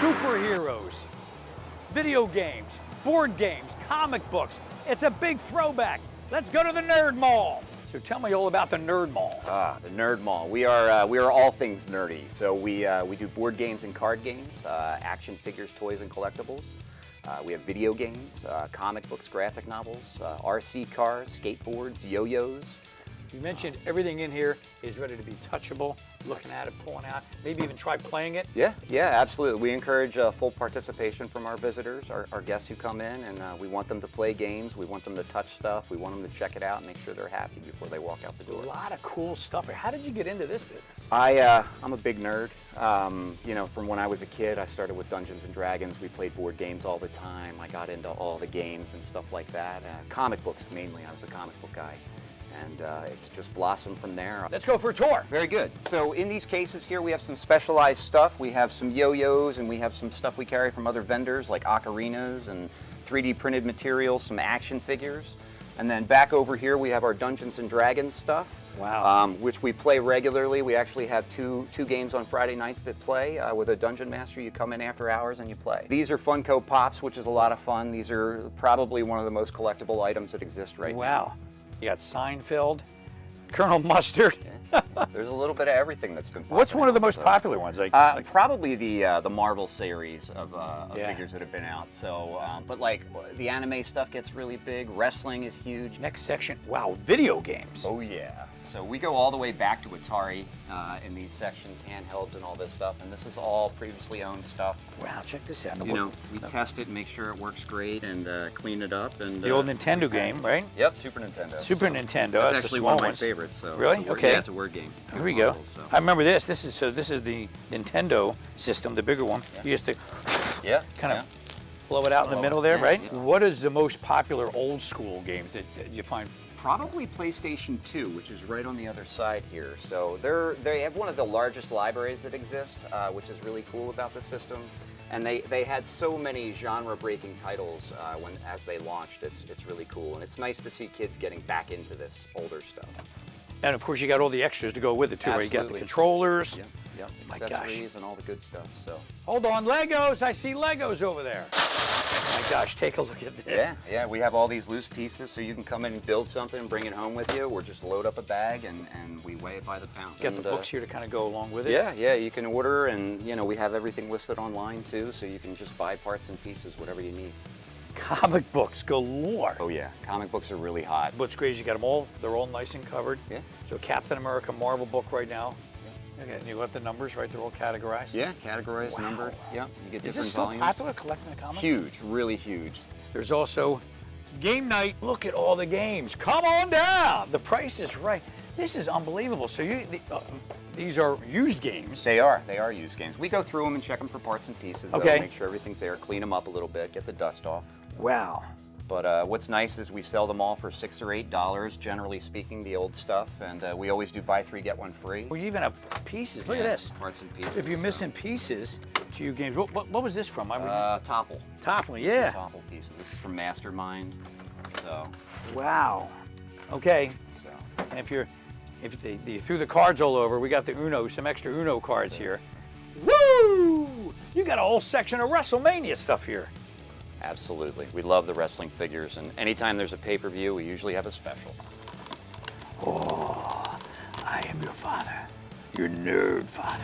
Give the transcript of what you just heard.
Superheroes, video games, board games, comic books. It's a big throwback. Let's go to the Nerd Mall. So tell me all about the Nerd Mall. The Nerd Mall. We are all things nerdy. So we do board games and card games, action figures, toys, and collectibles. We have video games, comic books, graphic novels, RC cars, skateboards, yo-yos. You mentioned everything in here is ready to be touchable, looking at it, pulling out, maybe even try playing it. Yeah, absolutely. We encourage full participation from our visitors, our guests who come in, and we want them to play games, we want them to touch stuff, we want them to check it out and make sure they're happy before they walk out the door. A lot of cool stuff. How did you get into this business? I'm a big nerd. You know, from when I was a kid, I started with Dungeons and Dragons. We played board games all the time. I got into all the games and stuff like that. Comic books mainly. I was a comic book guy. And it's just blossomed from there. Let's go for a tour. Very good. So in these cases here, we have some specialized stuff. We have some yo-yos, and we have some stuff we carry from other vendors like ocarinas and 3D printed materials, some action figures. And then back over here, we have our Dungeons and Dragons stuff. Wow. Which we play regularly. We actually have two games on Friday nights that play with a Dungeon Master. You come in after hours and you play. These are Funko Pops, which is a lot of fun. These are probably one of the most collectible items that exist right now. Wow. You got Seinfeld, Colonel Mustard. Yeah. There's a little bit of everything that's been popular. What's one of the most popular ones? Probably the Marvel series of figures that have been out. So, but like the anime stuff gets really big. Wrestling is huge. Next section, wow, video games. Oh yeah. So we go all the way back to Atari in these sections, handhelds and all this stuff. And this is all previously owned stuff. Wow, check this out. You know, we test it and make sure it works great and clean it up. And the old Nintendo game, right? Yep, Super Nintendo. Super Nintendo. That's actually one of my favorites. So really? Okay. Yeah, it's a word game. Here we go. So. I remember this. This is the Nintendo system, the bigger one. Yeah. You used to kind of blow it out in the middle there, right? Yeah. What is the most popular old school games that you find? Probably PlayStation 2, which is right on the other side here. So they have one of the largest libraries that exist, which is really cool about the system. And they had so many genre-breaking titles as they launched. It's really cool, and it's nice to see kids getting back into this older stuff. And of course, you got all the extras to go with it too, right? You got the controllers, accessories, and all the good stuff. So hold on, Legos! I see Legos over there. My gosh, take a look at this. Yeah, we have all these loose pieces, so you can come in and build something and bring it home with you, or just load up a bag and we weigh it by the pound. Got the books here to kind of go along with it. Yeah, you can order, and you know we have everything listed online too, so you can just buy parts and pieces, whatever you need. Comic books galore. Oh yeah, comic books are really hot. What's great is you got them all, they're all nice and covered. Yeah. So Captain America Marvel book right now. Okay, and you got the numbers, right? They're all categorized? Yeah, categorized, numbered. Yeah, you get different volumes. Is this still popular, collecting the comics? Huge, really huge. There's also game night. Look at all the games. Come on down. The price is right. This is unbelievable. So these are used games. They are used games. We go through them and check them for parts and pieces. Okay. Make sure everything's there, clean them up a little bit, get the dust off. Wow. But what's nice is we sell them all for $6 or $8, generally speaking, the old stuff, and we always do buy 3, get 1 free. Well, you even have pieces. Look at this. Parts and pieces. If you're missing pieces to your games, what was this from? Topple. Topple, yeah. Topple pieces. This is from Mastermind. So. Wow. Okay. So. And if you threw the cards all over, we got the Uno, some extra Uno cards here. Woo! You got a whole section of WrestleMania stuff here. Absolutely. We love the wrestling figures, and anytime there's a pay-per-view, we usually have a special. Oh, I am your father, your nerd father.